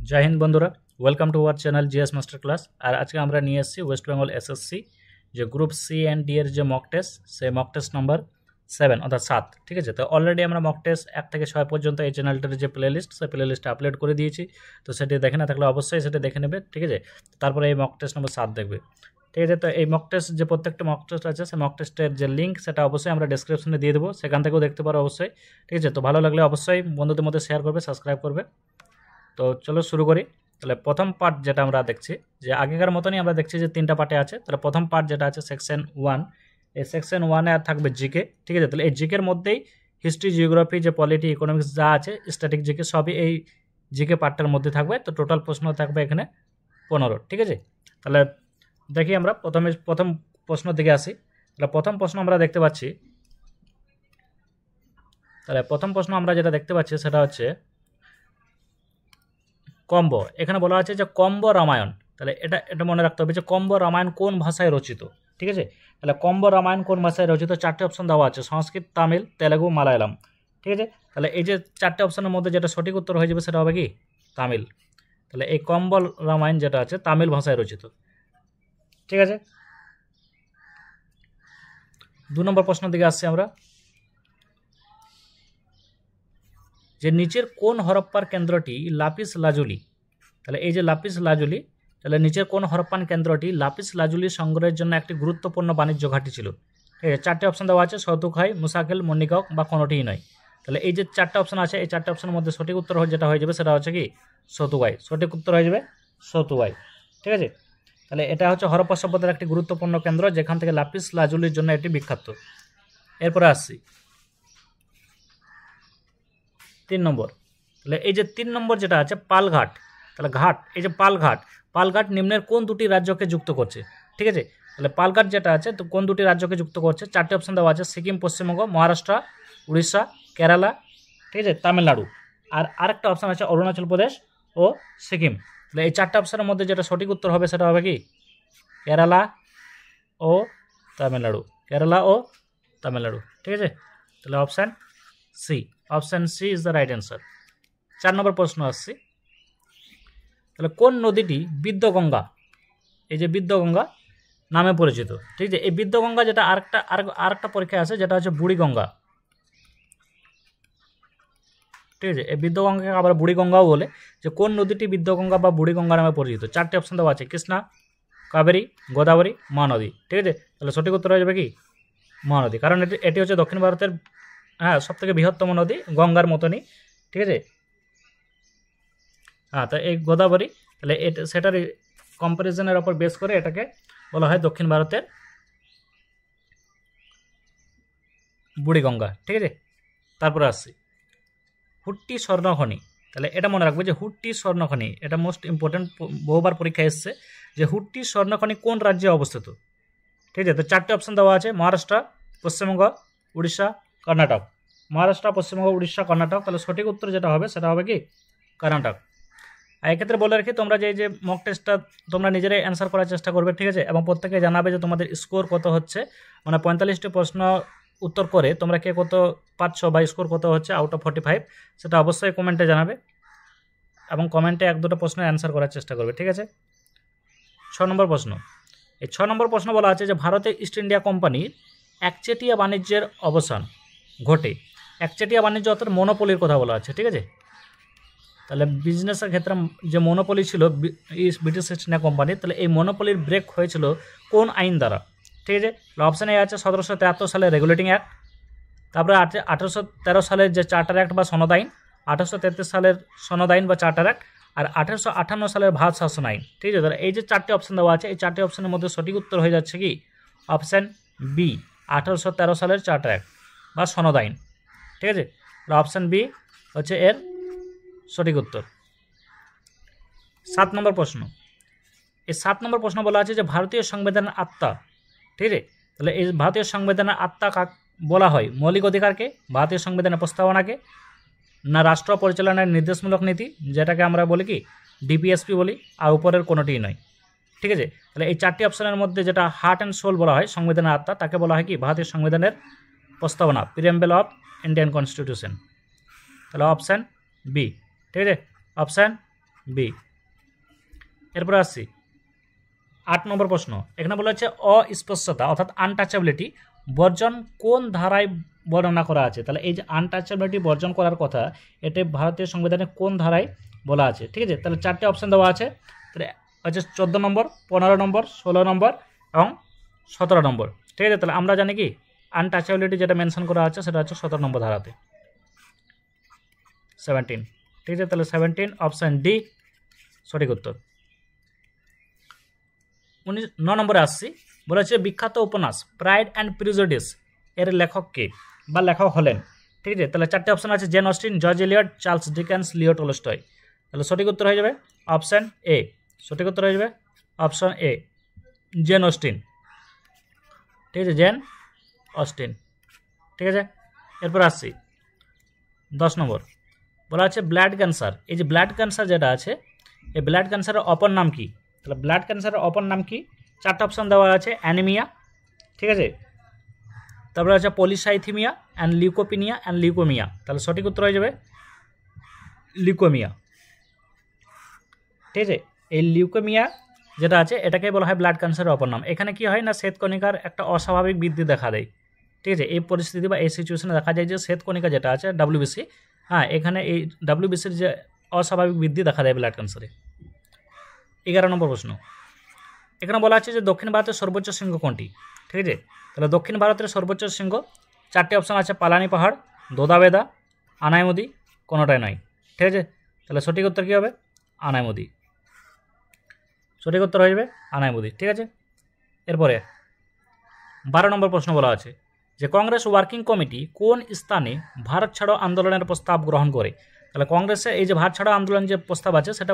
জয় হিন্দ বন্ধুরা, welcome to our channel GS master class. আর আজকে আমরা নিয়ে এসেছি ওয়েস্ট বেঙ্গল এসএসসি যে গ্রুপ সি অ্যান্ড ডি এর যে মক টেস্ট, সেই মক টেস্ট নাম্বার 7 অর্থাৎ 7। ঠিক আছে, তো অলরেডি আমরা মক টেস্ট 1 থেকে 6 পর্যন্ত এই চ্যানেলটার যে প্লে লিস্ট, সেই প্লে লিস্টে আপলোড করে দিয়েছি। তো সেটি দেখে না থাকলে অবশ্যই সেটা দেখে নেবে। ঠিক আছে, তারপরে এই মক টেস্ট নাম্বার 7 দেখবে। ঠিক আছে, তো এই মক টেস্ট যে প্রত্যেকটা মক টেস্ট আছে, সেই মক টেস্টের যে লিঙ্ক সেটা অবশ্যই আমরা ডেসক্রিপশনে দিয়ে দেবো, সেখান থেকেও দেখতে পারো অবশ্যই। ঠিক আছে, তো ভালো লাগলে অবশ্যই বন্ধুদের মধ্যে শেয়ার করবে, সাবস্ক্রাইব করবে। তো চলো শুরু করি। তাহলে প্রথম পার্ট যেটা আমরা দেখছি, যে আগেকার মতনই আমরা দেখছি যে 3টা পার্টে আছে। তাহলে প্রথম পার্ট যেটা আছে সেকশন 1, এই সেকশন 1-এ থাকবে জিকে। ঠিক আছে, তাহলে এই জিকের মধ্যেই হিস্ট্রি, জিওগ্রাফি, যে পলিটি, ইকোনমিক্স যা আছে, স্ট্যাটিক জিকে সবই এই জিকে পার্টটার মধ্যে থাকবে। তো টোটাল প্রশ্ন থাকবে এখানে 15। ঠিক আছে, তাহলে দেখি আমরা প্রথম প্রশ্ন দিকে আসি। তাহলে প্রথম প্রশ্ন আমরা দেখতে পাচ্ছি, তাহলে প্রথম প্রশ্ন আমরা যেটা দেখতে পাচ্ছি সেটা হচ্ছে কম্ব। এখানে বলা আছে যে কম্ব রামায়ণ। তাহলে এটা মনে রাখতে হবে যে কম্ব রামায়ণ কোন ভাষায় রচিত। ঠিক আছে, তাহলে কম্ব রামায়ণ কোন ভাষায় রচিত, 4টে অপশন দেওয়া আছে: সংস্কৃত, তামিল, তেলেগু, মালায়ালাম। ঠিক আছে, তাহলে এই যে 4টে অপশনের মধ্যে যেটা সঠিক উত্তর হয়ে যাবে সেটা হবে কি তামিল। তাহলে এই কম্ব রামায়ণ যেটা আছে তামিল ভাষায় রচিত। ঠিক আছে, 2 নম্বর প্রশ্নের দিকে আসছি আমরা, যে নিচের কোন হরপ্পার কেন্দ্রটি লাপিস লাজুলি। তাহলে এই যে লাপিস লাজুলি, তাহলে নিচের কোন হরপ্পান কেন্দ্রটি লাপিস লাজুলি সংগ্রহের জন্য একটি গুরুত্বপূর্ণ বাণিজ্য ঘাঁটি ছিল। ঠিক আছে, 4টে অপশন দেওয়া আছে: সৌতুখাই, মুসাকেল, মণিকক বা কোনোটিই নয়। তাহলে এই যে 4টে অপশন আছে, এই 4টে অপশনের মধ্যে সঠিক উত্তর যেটা হয়ে যাবে সেটা হচ্ছে কি সৌতুখাই। সঠিক উত্তর হয়ে যাবে সৌতুখাই। ঠিক আছে, তাহলে এটা হচ্ছে হরপ্পা সভ্যতার একটি গুরুত্বপূর্ণ কেন্দ্র, যেখান থেকে লাপিস লাজুলির জন্য এটি বিখ্যাত। এরপরে আসছি 3 নম্বর। তাহলে এই যে 3 নম্বর যেটা আছে পালঘাট। তাহলে ঘাট, এই যে পালঘাট নিম্নের কোন দুটি রাজ্যকে যুক্ত করছে। ঠিক আছে, তাহলে পালঘাট যেটা আছে তো কোন দুটি রাজ্যকে যুক্ত করছে, 4টে অপশন দেওয়া আছে: সিকিম, পশ্চিমবঙ্গ, মহারাষ্ট্র, উড়িষ্যা, কেরালা। ঠিক আছে, তামিলনাড়ু। আর আরেকটা অপশন আছে অরুণাচল প্রদেশ ও সিকিম। তাহলে এই 4টে অপশনের মধ্যে যেটা সঠিক উত্তর হবে সেটা হবে কি কেরালা ও তামিলনাড়ু। কেরালা ও তামিলনাড়ু। ঠিক আছে, তাহলে option C, option C is the right answer. 4 নম্বর প্রশ্ন আসছি, তাহলে কোন নদীটি বিদ্যগঙ্গা, এই যে বিদ্যগঙ্গা নামে পরিচিত। ঠিক আছে, এই বিদ্যগঙ্গা যেটা আরেকটা পরীক্ষায় আছে, যেটা হচ্ছে বুড়িগঙ্গা। ঠিক আছে, এই বিদ্যগঙ্গাকে আবার বুড়িগঙ্গাও বলে। যে কোন নদীটি বিদ্যগঙ্গা বা বুড়িগঙ্গা নামে পরিচিত, 4টে অপশন দেওয়া আছে: কৃষ্ণা, কাবেরী, গোদাবরী, মহানদী। ঠিক আছে, তাহলে সঠিক উত্তর হয়ে যাবে কি মহানদী, কারণ এটি হচ্ছে দক্ষিণ ভারতের সবথেকে বৃহত্তম নদী, গঙ্গার মতনই। ঠিক আছে, তো এই গোদাবরী, তাহলে এটা সেটার কম্পারিজনের ওপর বেস করে এটাকে বলা হয় দক্ষিণ ভারতের বুড়িগঙ্গা। ঠিক আছে, তারপরে আসছি হুট্টি স্বর্ণখনি। তাহলে এটা মনে রাখবে যে হুট্টি স্বর্ণখনি, এটা মোস্ট ইম্পর্টেন্ট, বহুবার পরীক্ষায় এসছে যে হুট্টি স্বর্ণখনি কোন রাজ্যে অবস্থিত। ঠিক আছে, তো 4টে অপশন দেওয়া আছে: মহারাষ্ট্র, পশ্চিমবঙ্গ, উড়িষ্যা, কর্ণাটক। মহারাষ্ট্র, পশ্চিমবঙ্গ, উড়িষ্যা, কর্ণাটক। তাহলে সঠিক উত্তর যেটা হবে সেটা হবে কি কর্ণাটক। আর এক্ষেত্রে বলে রাখি, তোমরা যে মক টেস্টটা তোমরা নিজেরাই অ্যান্সার করার চেষ্টা করবে। ঠিক আছে, এবং প্রত্যেকে জানাবে যে তোমাদের স্কোর কত হচ্ছে, মানে 45টি প্রশ্ন উত্তর করে তোমরা কে কত পাচ্ছ বা স্কোর কত হচ্ছে আউট অফ 45, সেটা অবশ্যই কমেন্টে জানাবে, এবং কমেন্টে 1-2টা প্রশ্নের অ্যান্সার করার চেষ্টা করবে। ঠিক আছে, 6 নম্বর প্রশ্ন। এই 6 নম্বর প্রশ্ন বলা আছে যে ভারতে ইস্ট ইন্ডিয়া কোম্পানির একচেটিয়া বাণিজ্যের অবসান ঘটে। একচেটিয়া বাণিজ্য অর্থাৎ মনোপলির কথা বলা আছে। ঠিক আছে, তাহলে বিজনেসের ক্ষেত্রে যে মনোপলি ছিল ব্রিটিশ ইস্ট ইন্ডিয়া কোম্পানি, তাহলে এই মনোপলির ব্রেক হয়েছিল কোন আইন দ্বারা। ঠিক আছে, অপশান এ আছে 1773 সালের রেগুলেটিং অ্যাক্ট, তারপরে 1813 সালের যে চার্টার অ্যাক্ট বা সনদ আইন, 1833 সালের সনদ আইন বা চার্টার অ্যাক্ট, আর 1858 সালের ভারত শাসন আইন। ঠিক আছে, তাহলে এই যে 4টে অপশান দেওয়া আছে, এই 4টে অপশানের মধ্যে সঠিক উত্তর হয়ে যাচ্ছে কি অপশান বি, 1813 সালের চার্টার অ্যাক্ট বা সনদ আইন। ঠিক আছে, অপশান বি হচ্ছে এর সঠিক উত্তর। 7 নম্বর প্রশ্ন। এই 7 নম্বর প্রশ্ন বলা আছে যে ভারতীয় সংবিধানের আত্মা। ঠিক আছে, তাহলে এই ভারতীয় সংবিধানের আত্মা কাকে বলা হয়, মৌলিক অধিকারকে, ভারতীয় সংবিধানের প্রস্তাবনাকে, না রাষ্ট্র পরিচালনার নির্দেশমূলক নীতি, যেটাকে আমরা বলি কি ডিপিএসপি বলি, আর উপরের কোনোটিই নয়। ঠিক আছে, তাহলে এই 4টি অপশনের মধ্যে যেটা হার্ট অ্যান্ড সোল বলা হয় সংবিধানের আত্মা, তাকে বলা হয় কি ভারতীয় সংবিধানের প্রস্তাবনা, প্রিএম্বল অফ ইন্ডিয়ান কনস্টিটিউশন। তাহলে অপশান বি। ঠিক আছে, অপশান বি। এরপরে আসছি 8 নম্বর প্রশ্ন। এখানে বলা হচ্ছে অস্পৃশ্যতা অর্থাৎ আনটাচেবিলিটি বর্জন কোন ধারায় বর্ণনা করা আছে? তাহলে এই যে আনটাচেবিলিটি বর্জন করার কথা, এটা ভারতীয় সংবিধানে কোন ধারায় বলা আছে? ঠিক আছে, তাহলে 4টে অপশান দেওয়া আছে। তাহলে হচ্ছে 14 নম্বর, 15 নম্বর, 16 নম্বর এবং 17 নম্বর। ঠিক আছে, তাহলে আমরা জানি কি আনটাচেবিলিটি যেটা মেনশন করা আছে সেটা হচ্ছে 17 নম্বর ধারাতে, 17। ঠিক আছে, তাহলে 17 অপশান ডি সঠিক উত্তর। 9 নম্বরে আসছি, বলা হচ্ছে বিখ্যাত উপন্যাস প্রাইড অ্যান্ড প্রিজুডিস এর লেখক কে বা লেখক হলেন? ঠিক আছে, তাহলে 4টে অপশান আছে, Jane Austen, George Eliot, Charles Dickens, Leo Tolstoy. তাহলে সঠিক উত্তর হয়ে যাবে অপশান এ। সঠিক উত্তর হয়ে যাবে অপশান এ, জেন অস্টিন। ঠিক আছে, জেন অস্টিন। ঠিক আছে, এরপর আসছি 10 নম্বর, বলা আছে ব্লাড ক্যান্সার। এই যে ব্লাড ক্যান্সার যেটা আছে, এই ব্লাড ক্যান্সারের অপর নাম কি? তাহলে ব্লাড ক্যান্সারের অপর নাম কি? 4টে অপশান দেওয়া আছে, অ্যানিমিয়া, ঠিক আছে, তারপরে আছে পলিসাইথিমিয়া অ্যান্ড লিউকোপিনিয়া অ্যান্ড লিউকোমিয়া। তাহলে সঠিক উত্তর হয়ে যাবে লিউকোমিয়া। ঠিক আছে, এই লিউকোমিয়া যেটা আছে এটাকে বলা হয় ব্লাড ক্যান্সারের অপর নাম। এখানে কি হয় না, শ্বেতকণিকার একটা অস্বাভাবিক বৃদ্ধি দেখা দেয়। ঠিক আছে, এই পরিস্থিতি বা এই সিচুয়েশনে দেখা যায় যে শ্বেতকণিকা যেটা আছে ডাব্লিউবিসি, হ্যাঁ, এখানে এই ডাব্লিউবিসির যে অস্বাভাবিক বৃদ্ধি দেখা দেয় ব্লাড ক্যান্সারে। 11 নম্বর প্রশ্ন, এখানে বলা আছে যে দক্ষিণ ভারতের সর্বোচ্চ শৃঙ্গ কোনটি? ঠিক আছে, তাহলে দক্ষিণ ভারতের সর্বোচ্চ শৃঙ্গ 4টে অপশান আছে, পালানি পাহাড়, দোদাবেদা, আনাইমুদি, কোনোটাই নয়। ঠিক আছে, তাহলে সঠিক উত্তর কী হবে? আনাইমুদি। সঠিক উত্তর হয়ে যাবে আনাইমুদি। ঠিক আছে, এরপরে 12 নম্বর প্রশ্ন বলা আছে যে কংগ্রেস ওয়ার্কিং কমিটি কোন স্থানে ভারত ছাড়ো আন্দোলনের প্রস্তাব গ্রহণ করে? তাহলে কংগ্রেসে এই যে ভারত ছাড়ো আন্দোলন যে প্রস্তাব আছে সেটা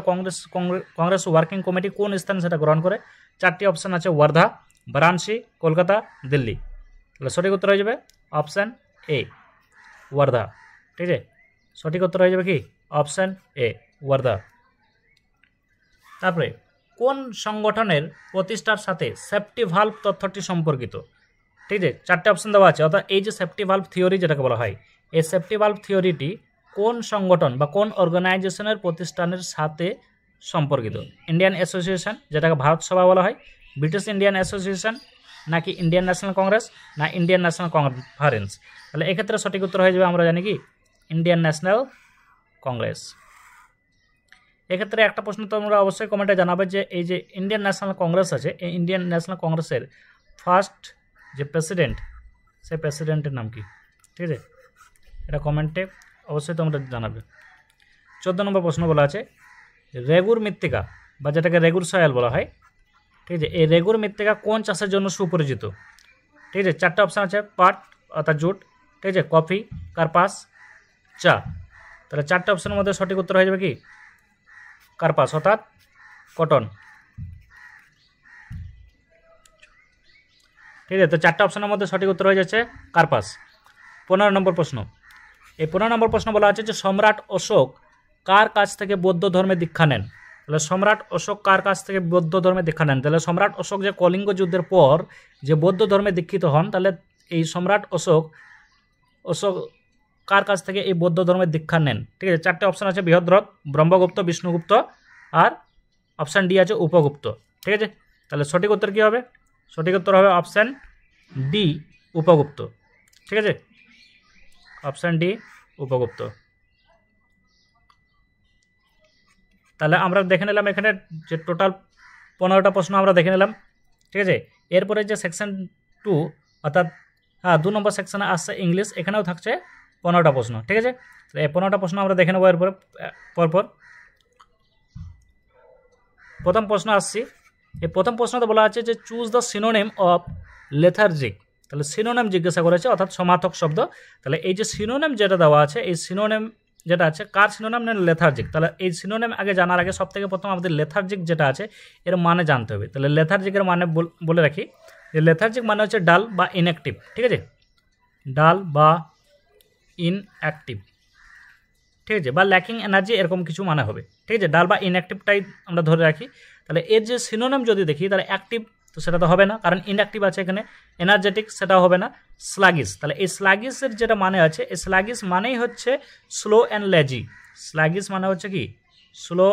কংগ্রেস ওয়ার্কিং কমিটি কোন স্থানে সেটা গ্রহণ করে? 4টি অপশান আছে, ওয়ার্ধা, বারাণসী, কলকাতা, দিল্লি। তাহলে সঠিক উত্তর হয়ে যাবে অপশান এ, ওয়ার্ধা। ঠিক আছে, সঠিক উত্তর হয়ে যাবে কি অপশান এ, ওয়ার্ধা। তারপরে কোন সংগঠনের প্রতিষ্ঠার সাথে সেফটি ভালভ তথ্যটি সম্পর্কিত? ঠিক আছে, 4টে অপশান দেওয়া আছে, অর্থাৎ এই যে সেফটি ভালভ থিওরি যেটাকে বলা হয়, এই সেফটি ভালভ থিওরিটি কোন সংগঠন বা কোন অর্গানাইজেশনের প্রতিষ্ঠানের সাথে সম্পর্কিত? ইন্ডিয়ান অ্যাসোসিয়েশন যেটাকে ভারত সভা বলা হয়, ব্রিটিশ ইন্ডিয়ান অ্যাসোসিয়েশন, নাকি ইন্ডিয়ান ন্যাশনাল কংগ্রেস, না ইন্ডিয়ান ন্যাশনাল কনফারেন্স? তাহলে এক্ষেত্রে সঠিক উত্তর হয়ে যাবে আমরা জানি কি ইন্ডিয়ান ন্যাশনাল কংগ্রেস। এক্ষেত্রে একটা প্রশ্ন তোমরা অবশ্যই কমেন্টে জানাবে যে এই যে ইন্ডিয়ান ন্যাশনাল কংগ্রেস আছে, এই ইন্ডিয়ান ন্যাশনাল কংগ্রেসের ফার্স্ট যে প্রেসিডেন্ট, সেই প্রেসিডেন্টের নাম কি? ঠিক আছে, এটা কমেন্টে অবশ্যই তোমরা জানাবে। 14 নম্বর প্রশ্ন বলা আছে রেগুর মৃত্তিকা বা যেটাকে রেগুর সয়েল বলা হয়, ঠিক আছে, এই রেগুর মৃত্তিকা কোন চাষের জন্য সুপরিচিত? ঠিক আছে, 4টে অপশান আছে, পাট অর্থাৎ জুট, ঠিক আছে, কফি, কার্পাস, চা। তাহলে 4টে অপশানের মধ্যে সঠিক উত্তর হয়ে যাবে কি কার্পাস অর্থাৎ কটন। ঠিক আছে, তো 4টে অপশানের মধ্যে সঠিক উত্তর হয়ে যাচ্ছে কার্পাস। 15 নম্বর প্রশ্ন, এই 15 নম্বর প্রশ্ন বলা আছে যে সম্রাট অশোক কার কাছ থেকে বৌদ্ধ ধর্মে দীক্ষা নেন? তাহলে সম্রাট অশোক কার কাছ থেকে বৌদ্ধ ধর্মে দীক্ষা নেন? তাহলে সম্রাট অশোক যে কলিঙ্গ যুদ্ধের পর যে বৌদ্ধ ধর্মে দীক্ষিত হন, তাহলে এই সম্রাট অশোক কার কাছ থেকে এই বৌদ্ধ ধর্মের দীক্ষা নেন? ঠিক আছে, 4টে অপশান আছে, বৃহদ্রথ, ব্রহ্মগুপ্ত, বিষ্ণুগুপ্ত আর অপশান ডি আছে উপগুপ্ত। ঠিক আছে, তাহলে সঠিক উত্তর কী হবে? সঠিক উত্তর হবে অপশান ডি, উপগুপ্ত। ঠিক আছে, অপশান ডি, উপগুপ্ত। তাহলে আমরা দেখে নিলাম এখানে যে টোটাল 15টা প্রশ্ন আমরা দেখে নিলাম। ঠিক আছে, এরপরে যে সেকশন 2 অর্থাৎ 2 নম্বর সেকশনে আসছে ইংলিশ, এখানেও থাকছে 15টা প্রশ্ন। ঠিক আছে, তো এই 15টা প্রশ্ন আমরা দেখে নেবো এরপরে পরপর। প্রথম প্রশ্ন আসছি, এই প্রথম প্রশ্নতে বলা আছে যে choose the synonym of lethargic. তাহলে সিনোনিম জিজ্ঞাসা করেছে অর্থাৎ সমার্থক শব্দ। তাহলে এই যে সিনোনিম যেটা দেওয়া আছে, এই সিনোনিম যেটা আছে কার সিনোনিম না লেথার্জিক? তাহলে এই সিনোনিম আগে জানার আগে সবথেকে প্রথম আমাদের লেথার্জিক যেটা আছে এর মানে জানতে হবে। তাহলে লেথার্জিকের মানে বলে রাখি যে লেথার্জিক মানে হচ্ছে ডাল বা ইনঅ্যাক্টিভ। ঠিক আছে, ডাল বা ইনঅ্যাক্টিভ, ঠিক আছে, বা ল্যাকিং এনার্জি এরকম কিছু মানে হবে। ঠিক আছে, ডাল বা ইনঅ্যাক্টিভটাই আমরা ধরে রাখি। তাহলে এর যে সিনোনিম যদি দেখি তাহলে অ্যাক্টিভ তো সেটা তো হবে না, কারণ ইনঅ্যাক্টিভ আছে এখানে। এনার্জেটিক সেটাও হবে না। স্লাগিস, তাহলে এই স্লাগিসের যেটা মানে আছে, এই স্লাগিস মানেই হচ্ছে স্লো অ্যান্ড লেজি। স্লাগিস মানে হচ্ছে কি স্লো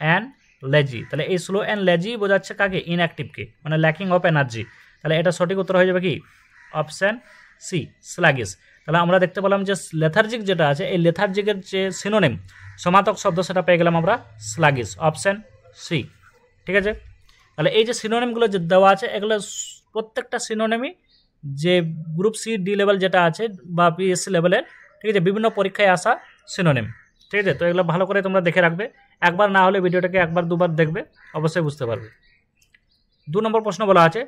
অ্যান্ড লেজি। তাহলে এই স্লো অ্যান্ড লেজি বোঝাচ্ছে কাকে? ইনঅ্যাক্টিভকে, মানে ল্যাকিং অফ এনার্জি। তাহলে এটা সঠিক উত্তর হয়ে যাবে কি? Option C, sluggish. তাহলে আমরা দেখতে পেলাম যে লেথার্জিক যেটা আছে, এই লেথার্জিকের যে সিনোনিম সমার্থক শব্দ সেটা পেয়ে গেলাম আমরা স্লাগিস, অপশান সি। ঠিক আছে, তাহলে এই যে সিনোনিমগুলো যে দেওয়া আছে এগুলো প্রত্যেকটা সিনোনিমই যে গ্রুপ সি ডি লেভেল যেটা আছে বা পিএসসি লেভেলের, ঠিক আছে, বিভিন্ন পরীক্ষায় আসা সিনোনিম। ঠিক আছে, তো এগুলো ভালো করে তোমরা দেখে রাখবে, একবার না হলে ভিডিওটাকে একবার দুবার দেখবে, অবশ্যই বুঝতে পারবে। 2 নম্বর প্রশ্ন বলা আছে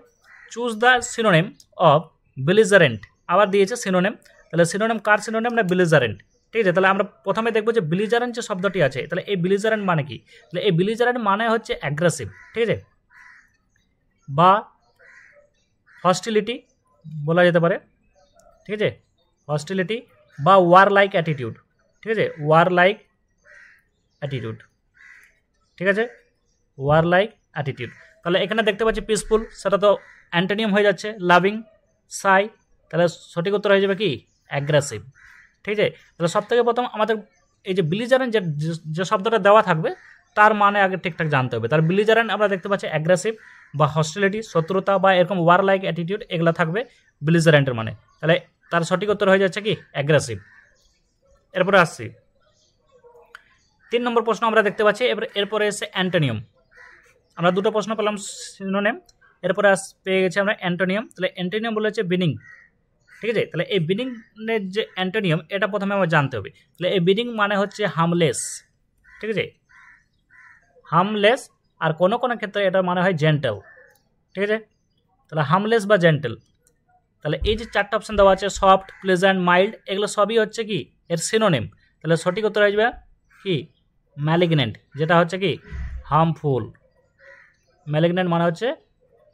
choose the synonym of belligerent. আবার দিয়েছে সিনোনিম, তাহলে সিনোনিম কার সিনোনিম? না বেলিজারেন্ট। ঠিক আছে, তাহলে আমরা প্রথমে দেখবো যে বেলিজারেন্ট যে শব্দটি আছে, তাহলে এই বেলিজারেন্ট মানে কি? তাহলে এই বেলিজারেন্ট মানে হচ্ছে অ্যাগ্রেসিভ, ঠিক আছে, বা হস্টিলিটি বলা যেতে পারে। ঠিক আছে, হস্টিলিটি বা ওয়ার লাইক অ্যাটিটিউড। ঠিক আছে, ওয়ার লাইক অ্যাটিটিউড। ঠিক আছে, ওয়ার লাইক অ্যাটিটিউড। তাহলে এখানে দেখতে পাচ্ছি পিসফুল, সেটা তো অ্যান্টোনিয়াম হয়ে যাচ্ছে লাভিং, সাই। তাহলে সঠিক উত্তর হয়ে যাবে কি? অ্যাগ্রেসিভ। ঠিক আছে, তাহলে সব থেকে প্রথম আমাদের এই যে বেলিজারেন্ট যে শব্দটা দেওয়া থাকবে তার মানে আগে ঠিকঠাক জানতে হবে। তার বেলিজারেন্ট আমরা দেখতে পাচ্ছি অ্যাগ্রেসিভ বা হস্টিলিটি, শত্রুতা বা এরকম ওয়ার লাইক অ্যাটিটিউড, এগুলো থাকবে বেলিজারেন্টের মানে। তাহলে তার সঠিক উত্তর হয়ে যাচ্ছে কি? অ্যাগ্রেসিভ। এরপরে আসছি 3 নম্বর প্রশ্ন আমরা দেখতে পাচ্ছি। এরপরে এসে অ্যান্টোনিয়াম। আমরা দুটো প্রশ্ন পেলাম সিনোনিম, এরপরে পেয়ে গেছি আমরা অ্যান্টোনিয়াম। তাহলে অ্যান্টোনিয়াম বলে হচ্ছে বিনিং। ঠিক আছে, তাহলে এই বিনিংয়ের যে অ্যান্টোনিয়াম এটা প্রথমে আমার জানতে হবে। তাহলে এই বিনিং মানে হচ্ছে হার্মলেস। ঠিক আছে, হার্মলেস, আর কোনো কোনো ক্ষেত্রে এটা মানে হয় জেন্টেল। ঠিক আছে, তাহলে হার্মলেস বা জেন্টেল। তাহলে এই যে 4টা অপশান দেওয়া আছে সফট, প্লেজেন্ট, মাইল্ড, এগুলো সবই হচ্ছে কি এর সিনোনিম। তাহলে সঠিক উত্তর হয়ে যাবে কি? ম্যালিগনেন্ট, যেটা হচ্ছে কি হার্মফুল। ম্যালিগনেন্ট মানে হচ্ছে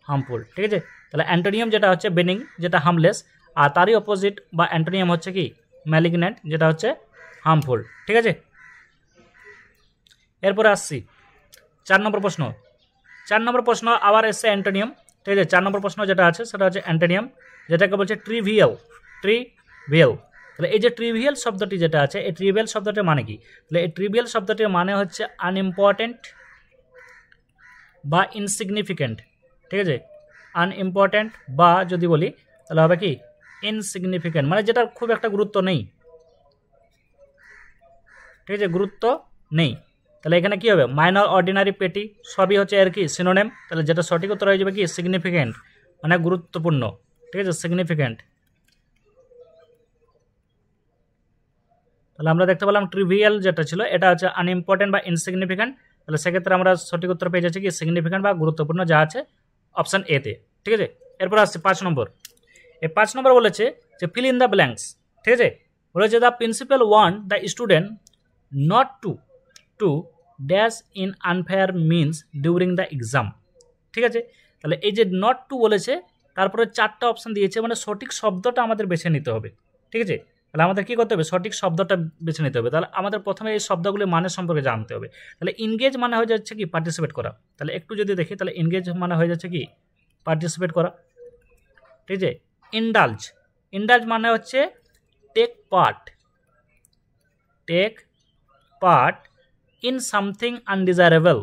হার্মফুল। ঠিক আছে, তাহলে অ্যান্টোনিয়াম যেটা হচ্ছে বেনিং, যেটা হার্মলেস, আর তারই অপোজিট বা অ্যান্টোনিয়াম হচ্ছে কি? ম্যালিগনেন্ট, যেটা হচ্ছে হার্মফুল। ঠিক আছে, এরপরে আসছি 4 নম্বর প্রশ্ন। 4 নম্বর প্রশ্ন আবার এসছে অ্যান্টোনিয়াম। ঠিক আছে, 4 নম্বর প্রশ্ন যেটা আছে সেটা হচ্ছে অ্যান্টোনিয়াম, যেটাকে বলছে ট্রিভিয়াল। ট্রিভিয়াল, তাহলে এই যে ট্রিভিয়াল শব্দটি যেটা আছে, এই ট্রিভিয়াল শব্দটির মানে কি? তাহলে এই ট্রিভিয়াল শব্দটির মানে হচ্ছে আনইম্পর্টেন্ট বা ইনসিগনিফিকেন্ট। ঠিক আছে, আনইম্পর্টেন্ট বা যদি বলি তাহলে হবে কি? ইনসিগনিফিকেন্ট, মানে যেটার খুব একটা গুরুত্ব নেই। ঠিক আছে, গুরুত্ব নেই। তাহলে এখানে কি হবে? মাইনর, অর্ডিনারি, পেটি সবই হচ্ছে এর কি সিনোনিম। তাহলে যেটা সঠিক উত্তর হয়ে যাবে কি? সিগনিফিকেন্ট, মানে গুরুত্বপূর্ণ। ঠিক আছে, সিগনিফিকেন্ট। তাহলে আমরা দেখতে পেলাম ট্রিভিয়াল যেটা ছিল এটা হচ্ছে আনইম্পর্টেন্ট বা ইনসিগনিফিকেন্ট। তাহলে সেক্ষেত্রে আমরা সঠিক উত্তর পেয়ে যাচ্ছি কি? সিগনিফিকেন্ট বা গুরুত্বপূর্ণ, যা আছে অপশান এতে। ঠিক আছে, এরপর আসছে 5 নম্বর। এই 5 নম্বর বলেছে যে ফিল ইন দ্য ব্ল্যাঙ্কস। ঠিক আছে, বলেছে the principal want the student not to dash in unfair means during the exam. ঠিক আছে, তাহলে এই যে নট টু বলেছে, তারপরে 4টা অপশান দিয়েছে, মানে সঠিক শব্দটা আমাদের বেছে নিতে হবে। ঠিক আছে, তাহলে আমাদের কী করতে হবে? সঠিক শব্দটা বেছে নিতে হবে। তাহলে আমাদের প্রথমে এই শব্দগুলির মানে সম্পর্কে জানতে হবে। তাহলে ইনগেজ মানে হয়ে যাচ্ছে কি? পার্টিসিপেট করা। তাহলে একটু যদি দেখি, তাহলে ইনগেজ মানে হয়ে যাচ্ছে কি? পার্টিসিপেট করা। ঠিক আছে, ইন্ডালজ, ইন্ডালজ মানে হচ্ছে take part in something undesirable,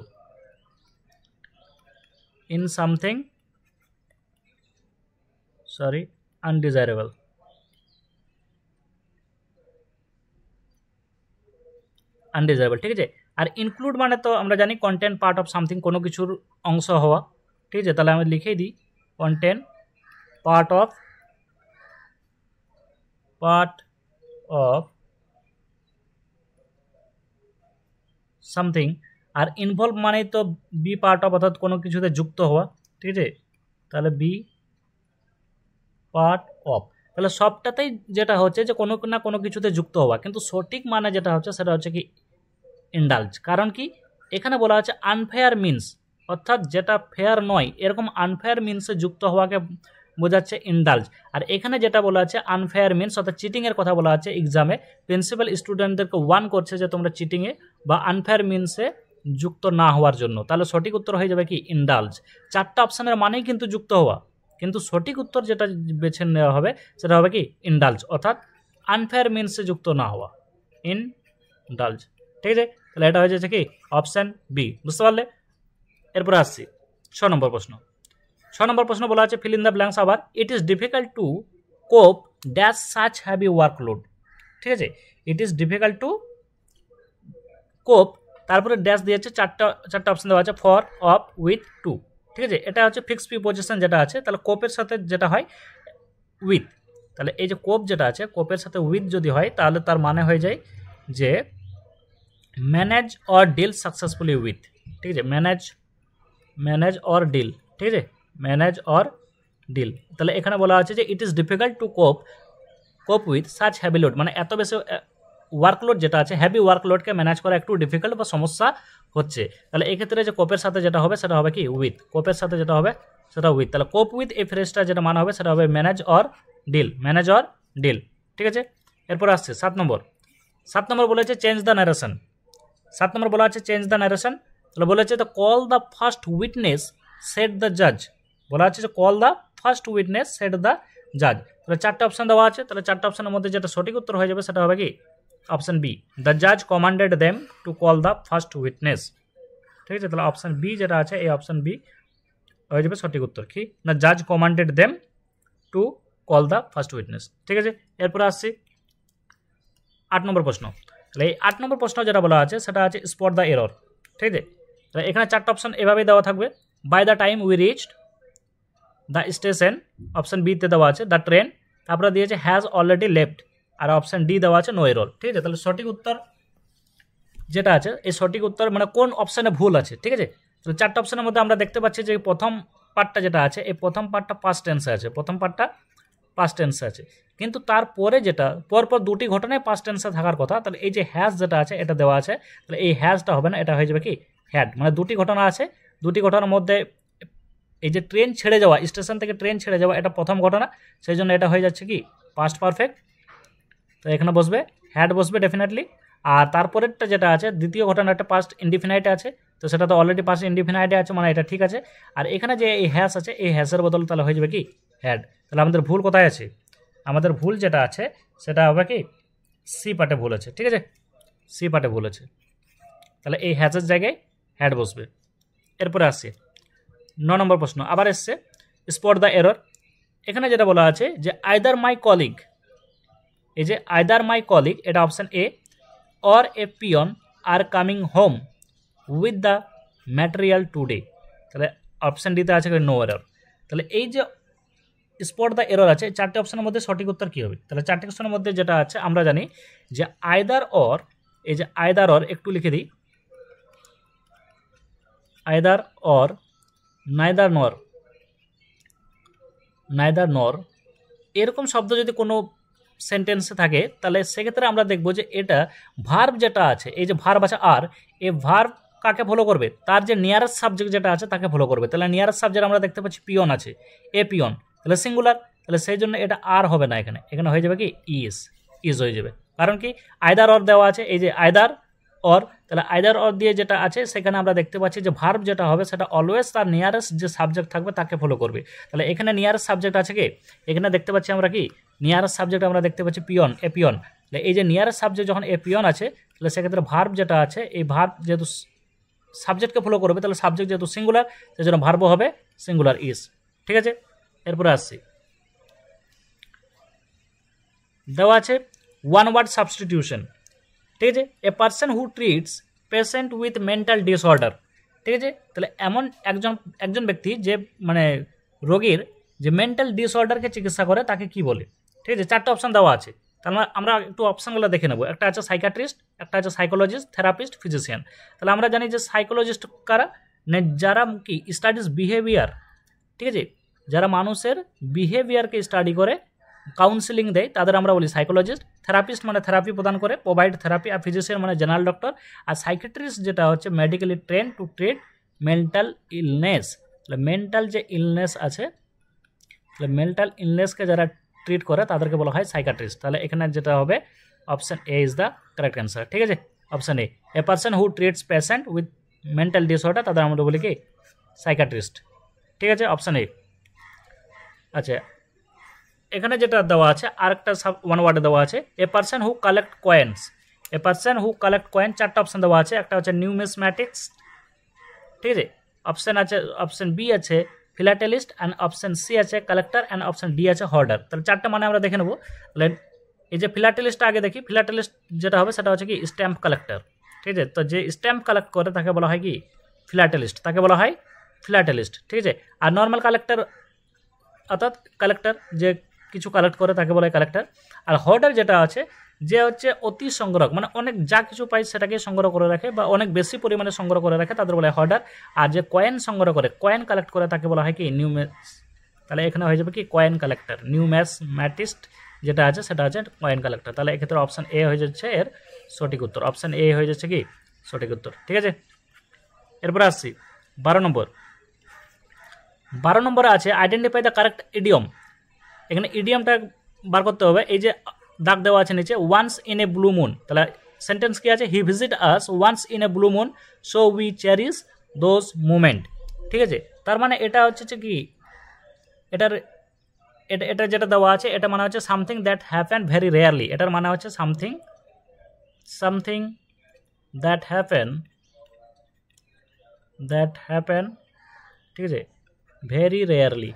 undesirable। ঠিক আছে, আর ইনক্লুড মানে তো আমরা জানি কন্টেন্ট পার্ট অফ সামথিং, কোনো কিছুর অংশ হওয়া। ঠিক আছে, তাহলে আমি লিখেই দিই কন্টেন্ট পার্ট অফ সামথিং। আর ইনভলভ মানেই তো বি পার্ট অফ, অর্থাৎ কোনো কিছুতে যুক্ত হওয়া। ঠিক আছে, তাহলে বি পার্ট অফ। তাহলে সবটাতেই যেটা হচ্ছে যে কোনো না কোনো কিছুতে যুক্ত হওয়া, কিন্তু সঠিক মানে যেটা হচ্ছে সেটা হচ্ছে কি? ইন্ডালজ। কারণ কি? এখানে বলা হচ্ছে আনফেয়ার মিনস, অর্থাৎ যেটা ফেয়ার নয় এরকম আনফেয়ার মিনসে যুক্ত হওয়াকে বোঝাচ্ছে ইন্ডালজ। আর এখানে যেটা বলা আছে আনফেয়ার মিনস, অর্থাৎ চিটিংয়ের কথা বলা আছে এক্সামে। প্রিন্সিপাল স্টুডেন্টদেরকে ওয়ার্ন করছে যে তোমরা চিটিংয়ে বা আনফেয়ার মিনসে যুক্ত না হওয়ার জন্য। তাহলে সঠিক উত্তর হয়ে যাবে কি? ইন্ডালজ। 4টা অপশানের মানেই কিন্তু যুক্ত হওয়া, কিন্তু সঠিক উত্তর যেটা বেছে নেওয়া হবে সেটা হবে কি? ইন্ডালজ, অর্থাৎ আনফেয়ার মিনসে যুক্ত না হওয়া, ইনডালজ। ঠিক আছে, তাহলে এটা হয়ে যাচ্ছে কি অপশান বি। বুঝতে পারলে? এরপরে আসছি 6 নম্বর প্রশ্ন। 6 নম্বর প্রশ্ন বলা আছে ফিল ইন দ্য ব্ল্যাঙ্কস আবার ইট ইজ ডিফিকাল্ট টু কোপ ড্যাশ সাচ হ্যাভি ওয়ার্কলোড। ঠিক আছে, ইট ইজ ডিফিকাল্ট টু কোপ, তারপরে ড্যাশ দিয়েছে চারটা অপশন দেওয়া আছে ফর, অফ, উইথ, টু। ঠিক আছে, এটা হচ্ছে ফিক্স প্রিপোজিশন যেটা আছে, তাহলে কোপের সাথে যেটা হয় উইথ, তাহলে এই যে কোপ যেটা আছে কোপের সাথে উইথ যদি হয় তাহলে তার মানে হয়ে যায় যে manage or deal successfully with. ঠিক আছে, ম্যানেজ অর ডিল। ঠিক আছে, ম্যানেজ অর ডিল। তাহলে এখানে বলা আছে যে ইট ইজ ডিফিকাল্ট টু কোপ উইথ সাচ হ্যাভি লোড, মানে এত বেশি ওয়ার্কলোড যেটা আছে হ্যাভি ওয়ার্কলোডকে ম্যানেজ করা একটু ডিফিকাল্ট বা সমস্যা হচ্ছে। তাহলে এক্ষেত্রে যে কোপের সাথে যেটা হবে সেটা হবে কি উইথ, কোপের সাথে যেটা হবে সেটা উইথ। তাহলে কোপ উইথ এই ফ্রেজটা যেটা মানা হবে সেটা হবে manage or deal, manage or deal. ঠিক আছে, এরপর আসছে 7 নম্বর। 7 নম্বর বলেছে চেঞ্জ দ্য ন্যারেশন। 7 নম্বর বলা আছে চেঞ্জ দ্য ন্যারেশন, তাহলে বলেছে তো call the first witness set the জাজ। বলা আছে যে call the first witness set the জাজ। তাহলে 4টা অপশন দেওয়া আছে, তাহলে 4টা অপশনের মধ্যে যেটা সঠিক উত্তর হয়ে যাবে সেটা হবে কি অপশন বি, দ্য জাজ commanded them to call the first witness. ঠিক আছে, তাহলে অপশন বি যেটা আছে এই অপশন বি হয়ে যাবে সঠিক উত্তর। কি না, জাজ commanded them to call the first witness. ঠিক আছে, এরপরে আসছি 8 নম্বর প্রশ্ন। তাহলে এই 8 নম্বর প্রশ্ন যেটা বলা আছে সেটা আছে স্পট দ্য এরর। ঠিক আছে, তাহলে এখানে 4টা অপশন এভাবেই দেওয়া থাকবে, by the time we reached the station, option বিতে দেওয়া আছে দ্য ট্রেন, তারপরে দিয়েছে হ্যাজ অলরেডি লেফট, আর অপশন ডি দেওয়া আছে নো এরর। ঠিক আছে, তাহলে সঠিক উত্তর যেটা আছে এই সঠিক উত্তর মানে কোন অপশানে ভুল আছে। ঠিক আছে, তাহলে 4টা অপশনের মধ্যে আমরা দেখতে পাচ্ছি যে প্রথম পার্টটা যেটা আছে এই প্রথম পার্টটা পাস্ট টেন্সে আছে, প্রথম পার্টটা পাস্ট টেন্সে আছে, কিন্তু তারপরে যেটা পরপর দুটি ঘটনায় পাস্ট টেন্সে থাকার কথা, তাহলে এই যে হ্যাজ যেটা আছে এটা দেওয়া আছে, তাহলে এই হ্যাজটা হবে না, এটা হয়ে যাবে কি হ্যাড। মানে দুটি ঘটনা আছে, দুটি ঘটনার মধ্যে এই যে ট্রেন ছেড়ে যাওয়া, স্টেশন থেকে ট্রেন ছেড়ে যাওয়া এটা প্রথম ঘটনা, সেই জন্য এটা হয়ে যাচ্ছে কি পাস্ট পারফেক্ট। তো এখানে বসবে হ্যাড বসবে ডেফিনেটলি। আর তারপরেরটা যেটা আছে দ্বিতীয় ঘটনাটা পাস্ট ইনডিফিনাইটে আছে, তো সেটা তো অলরেডি পাস্ট ইনডিফিনাইটে আছে, মানে এটা ঠিক আছে। আর এখানে যে এই হ্যাশ আছে এই হ্যাশের বদল তাহলে হয়ে যাবে কি হ্যাড। তাহলে আমাদের ভুল কোথায় আছে, আমাদের ভুল যেটা আছে সেটা হবে কি সি পার্টে ভুল আছে। ঠিক আছে, সি পার্টে ভুল আছে, তাহলে এই হ্যাশের জায়গায় হ্যাড বসবে। এরপরে আসছে 9 নম্বর প্রশ্ন, আবার এসছে স্পট দ্য এরর। এখানে যেটা বলা আছে যে আইদার মাই কলিগ, এই যে আইদার মাই কলিগ এটা option A, or a peon are coming home with the material today, তাহলে অপশান ডিতে আছে নো এরর। তাহলে এই যে স্পট দ্য এরর আছে 4টে অপশনের মধ্যে সঠিক উত্তর কী হবে, তাহলে 4টে অপশনের মধ্যে যেটা আছে আমরা জানি যে আইদার অর, এই যে আইদার অর একটু লিখে দিই, আইদার অর, নাইদার নর, নাইদার নর এরকম শব্দ যদি কোনো সেন্টেন্সে থাকে তাহলে সেক্ষেত্রে আমরা দেখব যে এটা ভার্ব যেটা আছে, এই যে ভার্ব আছে আর, এই ভার্ব কাকে ফলো করবে, তার যে নিয়ারেস্ট সাবজেক্ট যেটা আছে তাকে ফলো করবে। তাহলে নিয়ারেস্ট সাবজেক্ট আমরা দেখতে পাচ্ছি পিয়ন আছে, এ পিয়ন, তাহলে সিঙ্গুলার, তাহলে সেই জন্য এটা আর হবে না, এখানে এখানে হয়ে যাবে কি ইজ হয়ে যাবে। কারণ কি আইদার অর দেওয়া আছে, এই যে আইদার অর, তাহলে আইদার অর দিয়ে যেটা আছে সেখানে আমরা দেখতে পাচ্ছি যে ভার্ব যেটা হবে সেটা অলওয়েজ তার নিয়ারেস্ট যে সাবজেক্ট থাকবে তাকে ফলো করবে। তাহলে এখানে নিয়ারেস্ট সাবজেক্ট আছে কি, এখানে দেখতে পাচ্ছি আমরা কি নিয়ারেস্ট সাবজেক্ট আমরা দেখতে পাচ্ছি পিয়ন, এ পিয়ন। তাহলে এই যে নিয়ারেস্ট সাবজেক্ট যখন এ পিয়ন আছে তাহলে সেক্ষেত্রে ভার্ব যেটা আছে এই ভার্ব যেহেতু সাবজেক্টকে ফলো করবে তাহলে সাবজেক্ট যেহেতু সিঙ্গুলার সেই জন্য ভার্বও হবে সিঙ্গুলার ইজ। ঠিক আছে, এরপরে আসছি দেওয়া আছে ওয়ান ওয়ার্ড সাবস্টিটিউশন। ঠিক আছে, a person who treats patient with mental disorder. ঠিক আছে, তাহলে এমন একজন ব্যক্তি যে মানে রোগীর যে মেন্টাল ডিসঅর্ডারকে চিকিৎসা করে তাকে কি বলে। ঠিক আছে, 4টে অপশান দেওয়া আছে, তাহলে আমরা একটু অপশানগুলো দেখে নেব। একটা আছে সাইকাট্রিস্ট, একটা আছে সাইকোলজিস্ট, থেরাপিস্ট, ফিজিশিয়ান। তাহলে আমরা জানি যে সাইকোলজিস্ট কারা, যারা কি স্টাডিজ বিহেভিয়ার। ঠিক আছে, যারা মানুষের বিহেভিয়ারকে স্টাডি করে কাউন্সিলিং দেয় তাদের আমরা বলি সাইকোলজিস্ট। থেরাপিস্ট মানে থেরাপি প্রদান করে, প্রোভাইড থেরাপি। আর ফিজিশিয়ান মানে জেনারেল ডক্টর। আর সাইকেট্রিস্ট যেটা হচ্ছে medically train to treat mental illness. তাহলে মেন্টাল যে ইলনেস আছে, তাহলে মেন্টাল ইলনেসকে যারা ট্রিট করে তাদেরকে বলা হয় সাইকাট্রিস্ট। তাহলে এখানে যেটা হবে option A is the correct answer. ঠিক আছে, option A person who treats patient with mental disorder তাদের আমরা বলি কি সাইকাট্রিস্ট। ঠিক আছে, অপশান এ। আচ্ছা, এখানে যেটা দেওয়া আছে আরেকটা ওয়ান ওয়ার্ডে দেওয়া আছে a person who collect coins. A person who collect coin, চারটা অপশন দেওয়া আছে, একটা হচ্ছে নিউমিসম্যাটিক্স, ঠিক আছে, অপশন আছে অপশন বি আছে ফিলাটেলিস্ট, অ্যান্ড অপশন সি আছে কালেক্টর, অ্যান্ড অপশন ডি আছে হর্ডার। তাহলে চারটা মানে আমরা দেখে নেবো। তাহলে এই যে ফিলাটেলিস্টটা আগে দেখি, ফিলাটেলিস্ট যেটা হবে সেটা হচ্ছে কি স্ট্যাম্প কালেক্টর, ঠিক আছে। তো যে স্ট্যাম্প কালেক্ট করে তাকে বলা হয় কি ফিলাটেলিস্ট, তাকে বলা হয় ফিলাটেলিস্ট, ঠিক আছে। আর নর্মাল কালেক্টর অর্থাৎ কালেক্টর যে কিছু কালেক্ট করে তাকে বলা হয় কালেক্টর। আর হর্ডার যেটা আছে যে হচ্ছে অতি সংগ্রহক, মানে অনেক যা কিছু পাই সেটাকে সংগ্রহ করে রাখে বা অনেক বেশি পরিমাণে সংগ্রহ করে রাখে, তাদের বলা হয় হর্ডার। আর যে কয়েন সংগ্রহ করে, কয়েন কালেক্ট করে তাকে বলা হয় কি নিউমেস। তাহলে এখানে হয়ে যাবে কি কয়েন কালেক্টর, নিউম্যাটিস্ট যেটা আছে সেটা হচ্ছে কয়েন কালেক্টর। তাহলে এক্ষেত্রে অপশান এ হয়ে যাচ্ছে এর সঠিক উত্তর, অপশান এ হয়ে যাচ্ছে কি সঠিক উত্তর, ঠিক আছে। এরপরে আসছি 12 নম্বর। 12 নম্বরে আছে আইডেন্টিফাই দ্য কারেক্ট ইডিয়ম। এখানে ইডিয়মটা বার করতে হবে। এই যে দাগ দেওয়া আছে নিচে, once in a blue moon, তাহলে সেন্টেন্স কি আছে, he visit us once in a blue moon so we cherish those moment, ঠিক আছে। তার মানে এটা হচ্ছে কি এটার এটা যেটা দেওয়া আছে এটা মানে হচ্ছে something that happen very rarely, এটার মানে হচ্ছে সামথিং দ্যাট হ্যাপেন, ঠিক আছে, ভেরি রেয়ারলি,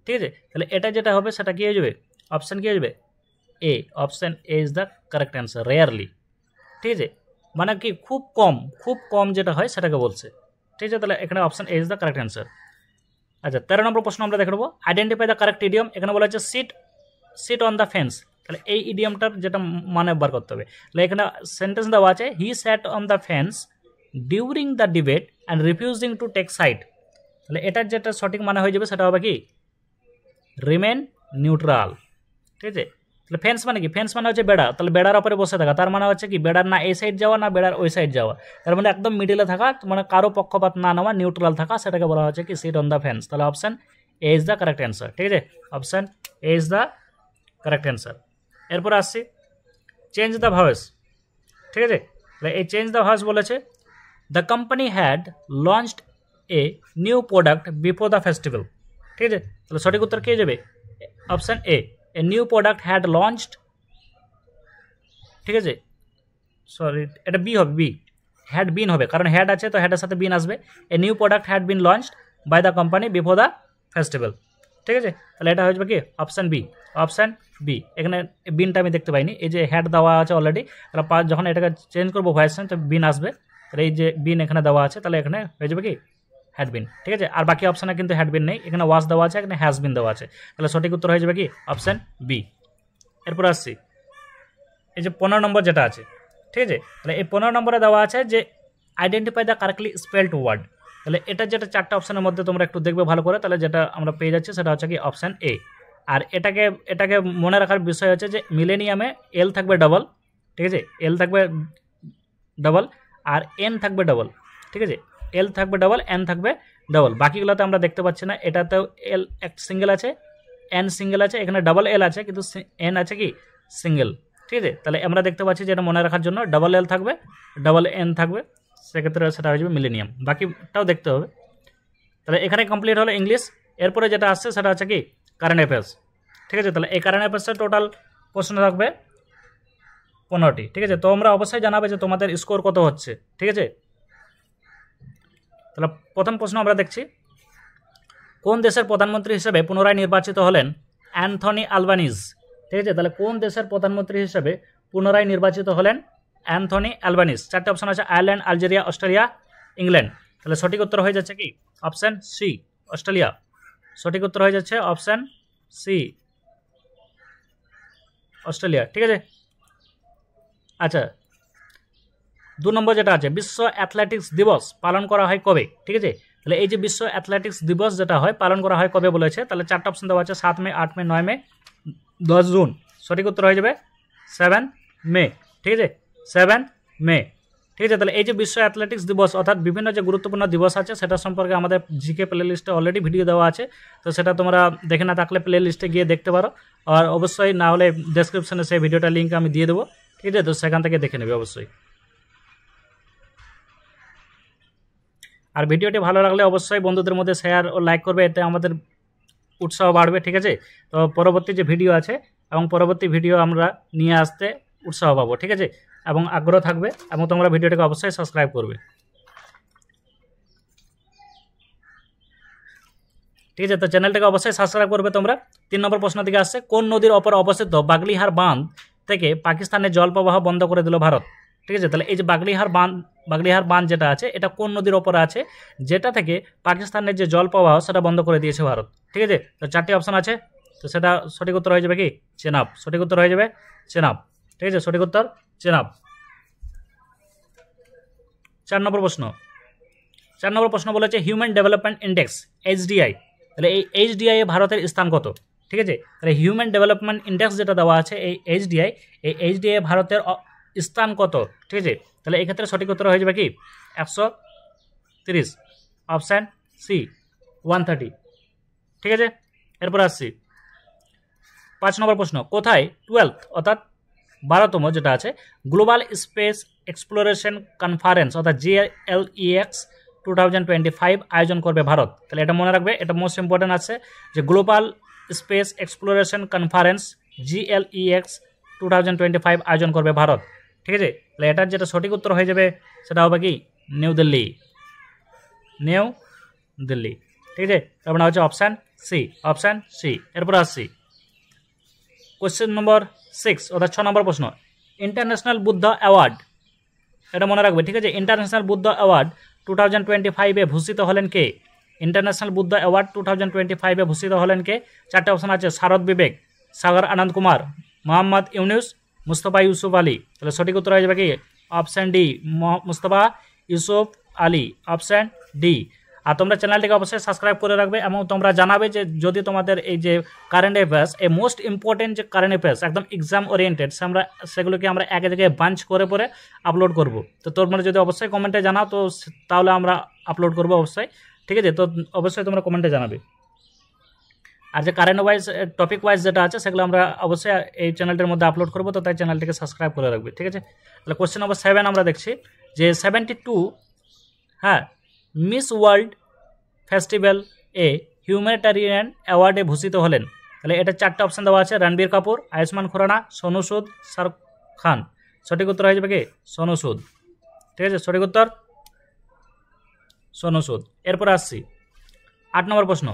ঠিক আছে। তাহলে এটা যেটা হবে সেটা কি হয়ে যাবে, অপশান কি হয়ে যাবে A, option A is the correct answer, rarely, ঠিক আছে। মানে কি খুব কম যেটা হয় সেটাকে বলছে, ঠিক আছে। তাহলে এখানে option A is the correct answer. আচ্ছা 13 নম্বর প্রশ্ন আমরা দেখে নেবো, আইডেন্টিফাই দ্য কারেক্ট ইডিয়ম। এখানে বলা হচ্ছে সিট অন দ্য ফেন্স, তাহলে এই ইডিয়মটার যেটা মানে বার করতে হবে। তাহলে এখানে সেন্টেন্স দেওয়া আছে he sat on the fence during the debate and refusing to take side, তাহলে এটার যেটা সঠিক মানে হয়ে যাবে সেটা হবে কি রিমেন নিউট্রাল, ঠিক আছে। তাহলে ফেন্স মানে কি, ফেন্স মানে হচ্ছে বেড়া, তাহলে বেড়ার ওপরে বসে থাকা, তার মানে হচ্ছে কি বেড়ার না এই সাইড যাওয়া না বেড়ার ওই সাইড যাওয়া, তার মানে একদম মিডিলে থাকা, মানে কারো পক্ষপাত না নেওয়া, নিউট্রাল থাকা, সেটাকে বলা হচ্ছে কি সিট অন দ্য ফেন্স। তাহলে option A is the correct answer, ঠিক আছে, option A is the correct answer. এরপর আসছি চেঞ্জ দ্য ভয়েস, ঠিক আছে। তাহলে এই চেঞ্জ দ্য ভয়েস বলেছে the company had launched A new product before the festival, ঠিক আছে। তাহলে সঠিক উত্তর কে যাবে, option A new product had launched, ঠিক আছে, সরি এটা বি হবে, বি হ্যাড বিন হবে, কারণ হ্যাড আছে তো হ্যাডের সাথে বিন আসবে। A new product had been launched by the company before the festival, ঠিক আছে। তাহলে এটা হয়ে যাবে কি অপশান বি, অপশান বি। এখানে বিনটা আমি দেখতে পাইনি, এই যে হ্যাড দেওয়া আছে অলরেডি, তাহলে যখন এটাকে চেঞ্জ করবো ভয়েস তো বিন আসবে, তাহলে এই যে বিন এখানে দেওয়া আছে, তাহলে এখানে হয়ে যাবে কি হ্যাড বিন, ঠিক আছে। আর বাকি অপশানে কিন্তু হ্যাড বিন নেই, এখানে ওয়াজ দেওয়া আছে, এখানে হ্যাজ বিন দেওয়া আছে, তাহলে সঠিক উত্তর হয়ে যাবে কি অপশান বি। এরপর আসছি এই যে 15 নম্বর যেটা আছে, ঠিক আছে। তাহলে এই 15 নম্বরে দেওয়া আছে যে identify the correctly spelled word, তাহলে এটা যেটা চারটা অপশানের মধ্যে তোমরা একটু দেখবে ভালো করে, তাহলে যেটা আমরা পেয়ে যাচ্ছি সেটা হচ্ছে কি অপশান এ। আর এটাকে মনে রাখার বিষয় হচ্ছে যে মিলেনিয়ামে এল থাকবে ডবল, ঠিক আছে, এল থাকবে ডবল আর এন থাকবে ডবল, ঠিক আছে, এল থাকবে ডবল এন থাকবে ডবল, বাকিগুলোতে আমরা দেখতে পাচ্ছি না। এটাতেও এল এক সিঙ্গেল আছে, এন সিঙ্গেল আছে, এখানে ডবল এল আছে কিন্তু এন আছে কি সিঙ্গেল, ঠিক আছে। তাহলে আমরা দেখতে পাচ্ছি যে এটা মনে রাখার জন্য ডবল এল থাকবে ডবল এন থাকবে, সেক্ষেত্রে সেটা হয়ে যাবে মিলেনিয়াম, বাকিটাও দেখতে হবে। তাহলে এখানে কমপ্লিট হলো ইংলিশ। এরপরে যেটা আসছে সেটা হচ্ছে কি কারেন্ট অ্যাফেয়ার্স, ঠিক আছে। তাহলে এই কারেন্ট অ্যাফেয়ার্সের টোটাল প্রশ্ন থাকবে 15টি, ঠিক আছে। তোমরা অবশ্যই জানাবে যে তোমাদের স্কোর কত হচ্ছে, ঠিক আছে। তাহলে প্রথম প্রশ্ন আমরা দেখছি, কোন দেশের প্রধানমন্ত্রী হিসেবে পুনরায় নির্বাচিত হলেন অ্যান্থনি আলবানিজ, ঠিক আছে। তাহলে কোন দেশের প্রধানমন্ত্রী হিসেবে পুনরায় নির্বাচিত হলেন অ্যান্থনি আলবানিজ। চারটে অপশন আছে আয়ারল্যান্ড, আলজেরিয়া, অস্ট্রেলিয়া, ইংল্যান্ড। তাহলে সঠিক উত্তর হয়ে যাচ্ছে কি অপশান সি অস্ট্রেলিয়া, সঠিক উত্তর হয়ে যাচ্ছে অপশান সি অস্ট্রেলিয়া, ঠিক আছে। আচ্ছা 2 নম্বর যেটা আছে বিশ্ব অ্যাথলেটিক্স দিবস পালন করা হয় কবে, ঠিক আছে। তাহলে এই যে বিশ্ব অ্যাথলেটিক্স দিবস যেটা হয় পালন করা হয় কবে বলেছে, তাহলে চারটা অপশন দেওয়া আছে 7 মে, 8 মে, 9 মে, 10 জুন। সঠিক উত্তর হয়ে যাবে 7 মে, ঠিক আছে, 7 মে, ঠিক আছে। তাহলে এই যে বিশ্ব অ্যাথলেটিক্স দিবস অর্থাৎ বিভিন্ন যে গুরুত্বপূর্ণ দিবস আছে সেটা সম্পর্কে আমাদের জিকে প্লে লিস্টে অলরেডি ভিডিও দেওয়া আছে, তো সেটা তোমরা দেখে না থাকলে প্লে লিস্টে গিয়ে দেখতে পারো, আর অবশ্যই না হলে ডেসক্রিপশনে সেই ভিডিওটার লিঙ্ক আমি দিয়ে দেবো, ঠিক আছে, তো সেখান থেকে দেখে নেবে অবশ্যই। আর ভিডিওটি ভালো লাগলে অবশ্যই বন্ধুদের মধ্যে শেয়ার ও লাইক করবে, এতে আমাদের উৎসাহ বাড়বে, ঠিক আছে। তো পরবর্তী যে ভিডিও আছে এবং পরবর্তী ভিডিও আমরা নিয়ে আসতে উৎসাহ পাবো, ঠিক আছে, এবং আগ্রহ থাকবে, এবং তোমরা ভিডিওটাকে অবশ্যই সাবস্ক্রাইব করবে, ঠিক আছে। তো চ্যানেলটাকে অবশ্যই সাবস্ক্রাইব করবে তোমরা। 3 নম্বর প্রশ্ন দিকে আসছে, কোন নদীর ওপর অবস্থিত বাগলিহার বাঁধ থেকে পাকিস্তানের জল প্রবাহ বন্ধ করে দিল ভারত? ঠিক আছে, তাহলে এই যে বাগলিহার বাঁধ যেটা আছে এটা কোন নদীর ওপরে আছে, যেটা থেকে পাকিস্তানের যে জল প্রবাহ সেটা বন্ধ করে দিয়েছে ভারত? ঠিক আছে, তো 4টি অপশন আছে, তো সেটা সঠিক উত্তর হয়ে যাবে কি চেনাব, সঠিক উত্তর হয়ে যাবে চেনাব, ঠিক আছে, সঠিক উত্তর চেনাব। 4 নম্বর প্রশ্ন বলেছে হিউম্যান ডেভেলপমেন্ট ইন্ডেক্স HDI, তাহলে এই HDI এ ভারতের স্থান কত? ঠিক আছে, তাহলে হিউম্যান ডেভেলপমেন্ট ইন্ডেক্স যেটা দেওয়া আছে এই HDI ভারতের স্থান কত? ঠিক আছে, তাহলে এক্ষেত্রে সঠিক উত্তর হয়ে যাবে কি 130, অপশান সি 130, ঠিক আছে। এরপর আসছি 5 নম্বর প্রশ্ন, কোথায় 12th অর্থাৎ 12তম যেটা আছে গ্লোবাল স্পেস এক্সপ্লোরেশন কনফারেন্স অর্থাৎ GLEX 2025 আয়োজন করবে ভারত? তাহলে এটা মনে রাখবে, এটা মোস্ট ইম্পর্টেন্ট আছে যে global space exploration conference GLEX 2025 আয়োজন করবে ভারত, ঠিক আছে। তাহলে এটার যেটা সঠিক উত্তর হয়ে যাবে সেটা হবে কি নিউ দিল্লি, ঠিক আছে, তারপরে হচ্ছে অপশান সি। এরপর আসছি কোশ্চেন নম্বর 6 অর্থাৎ 6 নম্বর প্রশ্ন, ইন্টারন্যাশনাল বুদ্ধ অ্যাওয়ার্ড, এটা মনে রাখবে, ঠিক আছে, ইন্টারন্যাশনাল বুদ্ধ অ্যাওয়ার্ড 2025 ভূষিত হলেন কে? ইন্টারন্যাশনাল বুদ্ধ অ্যাওয়ার্ড 2025 ভূষিত হলেন কে? 4টে অপশন আছে, শারদ বিবেক, সাগর আনন্দ কুমার, মোহাম্মদ ইউনুস, মুস্তফা ইউসুফ আলী। তাহলে সঠিক উত্তর হয়ে যাবে কি option D Mustafa Yusuf Ali, option D. আর তোমরা চ্যানেলটিকে অবশ্যই সাবস্ক্রাইব করে রাখবে এবং তোমরা জানাবে যে যদি তোমাদের এই যে কারেন্ট অ্যাফেয়ার্স, এই মোস্ট ইম্পর্টেন্ট যে কারেন্ট অ্যাফেয়ার্স একদম এক্সাম ওরিয়েন্টেড, সেগুলোকে আমরা এক জায়গায় বাঞ্চ করে পরে আপলোড করব। তো তোমরা যদি অবশ্যই কমেন্টে জানাও তো তাহলে আমরা আপলোড করব অবশ্যই, ঠিক আছে। তো অবশ্যই তোমরা কমেন্টে জানাবে। আর যে কারেন্ট ওয়াইজ টপিক ওয়াইজ যেটা আছে সেগুলো আমরা অবশ্যই এই চ্যানেলটির মধ্যে আপলোড করবো, তো তাই চ্যানেলটিকে সাবস্ক্রাইব করে রাখবে, ঠিক আছে। তাহলে কোশ্চেন নম্বর 7 আমরা দেখছি যে 72 মিস ওয়ার্ল্ড ফেস্টিভ্যাল হিউম্যানিটেরিয়ান অ্যাওয়ার্ডে ভূষিত হলেন? তাহলে এটা 4টে অপশন দেওয়া আছে, রণবীর কাপুর, আয়ুষ্মান খুরানা, সোনু সুদ, শাহরুখ খান। সঠিক উত্তর হয়ে যাবে কি সোনু সুদ, ঠিক আছে, সঠিক উত্তর সোনু সুদ। এরপর আসছি 8 নম্বর প্রশ্ন,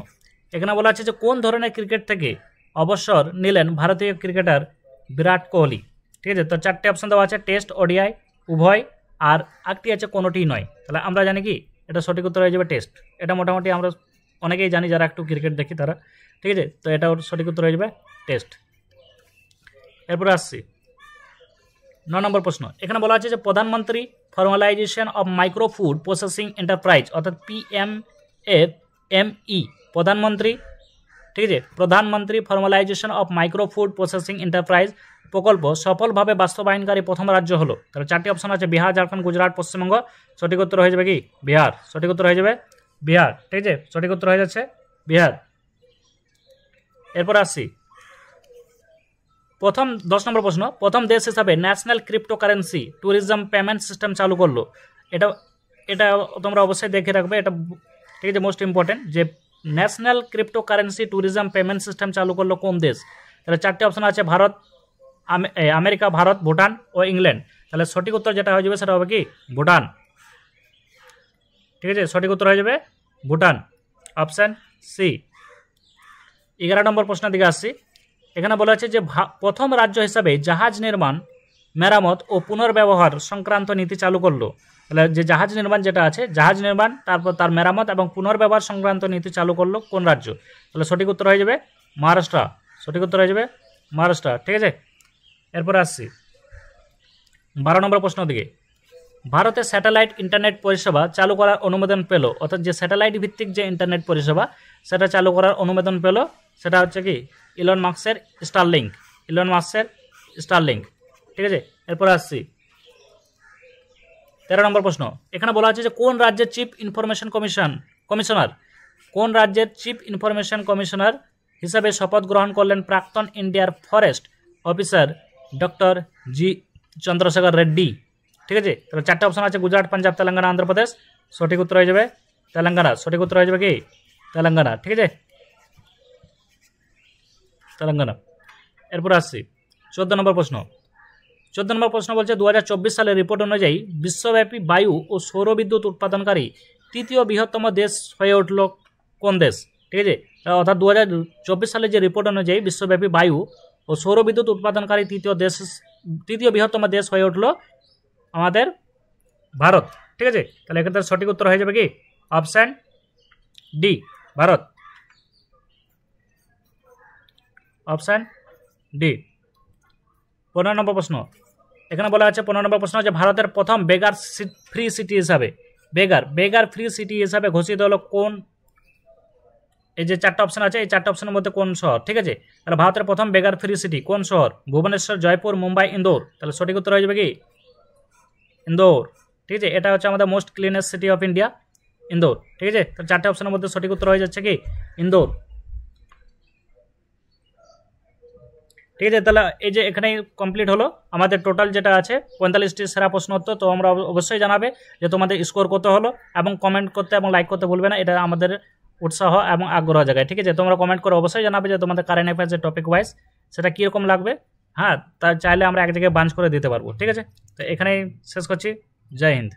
এখানে বলা আছে যে কোন ধরনের ক্রিকেট থেকে অবসর নিলেন ভারতীয় ক্রিকেটার বিরাট কোহলি? ঠিক আছে, তো 4টে অপশন দেওয়া আছে, টেস্ট, ODI, উভয়, আর একটি আছে কোনোটিই নয়। তাহলে আমরা জানি কি এটা সঠিক উত্তর হয়ে যাবে টেস্ট। এটা মোটামুটি আমরা অনেকেই জানি যারা একটু ক্রিকেট দেখি তারা, ঠিক আছে, তো এটা সঠিক উত্তর হয়ে যাবে টেস্ট। এরপরে আসছি 9 নম্বর প্রশ্ন, এখানে বলা আছে যে প্রধানমন্ত্রী formalisation of micro food processing enterprise অর্থাৎ PMFME প্রধানমন্ত্রী, ঠিক আছে, প্রধানমন্ত্রী formalisation of micro food processing enterprise প্রকল্প সফলভাবে বাস্তবায়নকারী প্রথম রাজ্য হলো? তাহলে 4টি অপশন আছে, বিহার, ঝাড়খণ্ড, গুজরাট, পশ্চিমবঙ্গ। সঠিক উত্তর হয়ে যাবে কি বিহার, সঠিক উত্তর হয়ে যাবে বিহার, ঠিক আছে, সঠিক উত্তর হয়ে যাচ্ছে বিহার। এরপর আসছি 10 নম্বর প্রশ্ন, প্রথম দেশ হিসাবে national cryptocurrency tourism payment system চালু করলো? এটা তোমরা অবশ্যই দেখে রাখবে, এটা ঠিক আছে মোস্ট ইম্পর্টেন্ট যে national cryptocurrency tourism payment system চালু করলো কোন দেশ? তাহলে 4টে অপশন আছে, ভারত, আমেরিকা, ভারত, ভুটান ও ইংল্যান্ড। তাহলে সঠিক উত্তর যেটা হয়ে যাবে সেটা হবে কি ভুটান, ঠিক আছে, সঠিক উত্তর হয়ে যাবে ভুটান, অপশান সি। 11 নম্বর প্রশ্নের দিকে আসছি, এখানে বলা আছে যে প্রথম রাজ্য হিসাবে জাহাজ নির্মাণ, মেরামত ও পুনর্ব্যবহার সংক্রান্ত নীতি চালু করলো? তাহলে যে জাহাজ নির্মাণ যেটা আছে, জাহাজ নির্মাণ, তারপর তার মেরামত এবং পুনর্ব্যবহার সংক্রান্ত নীতি চালু করলো কোন রাজ্য? তাহলে সঠিক উত্তর হয়ে যাবে মহারাষ্ট্র, সঠিক উত্তর হয়ে যাবে মহারাষ্ট্র, ঠিক আছে। এরপরে আসছি 12 নম্বর প্রশ্ন দিকে, ভারতে স্যাটেলাইট ইন্টারনেট পরিষেবা চালু করার অনুমোদন পেল, অর্থাৎ যে স্যাটেলাইট ভিত্তিক যে ইন্টারনেট পরিষেবা সেটা চালু করার অনুমোদন পেল, সেটা হচ্ছে কি ইলন মাস্কের স্টারলিংক, ঠিক আছে। এরপর আসছি 13 নম্বর প্রশ্ন, এখানে বলা আছে যে কোন রাজ্যের চিফ ইনফরমেশন কমিশনার হিসাবে শপথ গ্রহণ করলেন প্রাক্তন ইন্ডিয়ার forest officer doctor G Chandrashekar Reddy? ঠিক আছে, তাহলে 4টে অপশন আছে, গুজরাট, পাঞ্জাব, তেলেঙ্গানা, অন্ধ্রপ্রদেশ। সঠিক উত্তর হয়ে যাবে তেলেঙ্গানা, সঠিক উত্তর হয়ে যাবে কি তেলেঙ্গানা, ঠিক আছে, তেলেঙ্গানা। এরপর আসছি 14 নম্বর প্রশ্ন। 14 নম্বর প্রশ্ন বলছে 2024 সালের রিপোর্ট অনুযায়ী বিশ্বব্যাপী বায়ু ও সৌরবিদ্যুৎ উৎপাদনকারী তৃতীয় বৃহত্তম দেশ হয়ে উঠল কোন দেশ? ঠিক আছে, অর্থাৎ 2024 সালের যে রিপোর্ট অনুযায়ী বিশ্বব্যাপী বায়ু ও সৌরবিদ্যুৎ উৎপাদনকারী তৃতীয় বৃহত্তম দেশ হয়ে উঠল আমাদের ভারত। ঠিক আছে, তাহলে এক্ষেত্রে সঠিক উত্তর হয়ে যাবে কি option D, Bharat. Option D. 15 নম্বর প্রশ্ন। এখানে বলা আছে 15 নম্বর প্রশ্ন যে ভারতের প্রথম বেগার ফ্রি সিটি হিসাবে বেগার ফ্রি সিটি হিসাবে ঘোষিত হলো কোন? এই যে 4টা অপশন আছে, এই 4টা অপশনের মধ্যে কোন শহর? ঠিক আছে, তাহলে ভারতের প্রথম বেগার ফ্রি সিটি কোন শহর? ভুবনেশ্বর, জয়পুর, মুম্বাই, ইন্দোর। তাহলে সঠিক উত্তর হয়ে যাবে কি ইন্দোর। ঠিক আছে, এটা হচ্ছে আমাদের most cleanest city of India, Indore. ঠিক আছে, তো 4টে অপশনের মধ্যে সঠিক উত্তর হয়ে যাচ্ছে কি ইন্দোর। ঠিক আছে, তাহলে এই যে এখানে কমপ্লিট হলো আমাদের টোটাল যেটা আছে 45টি সেরা প্রশ্ন উত্তর। তো আমরা অবশ্যই জানাবে যে তোমাদের স্কোর কত হলো, এবং কমেন্ট করতে এবং লাইক করতে ভুলবে না, এটা আমাদের উৎসাহ এবং আগ্রহ জায়গায়। ঠিক আছে, তোমরা কমেন্ট করে অবশ্যই জানাবে যে তোমাদের কারেন্ট অ্যাফেয়ার্সের টপিক ওয়াইজ সেটা কীরকম লাগবে। হ্যাঁ, তা চাইলে আমরা এক জায়গায় বাঞ্চ করে দিতে পারবো। ঠিক আছে, তো এখানেই শেষ করছি। জয় হিন্দ।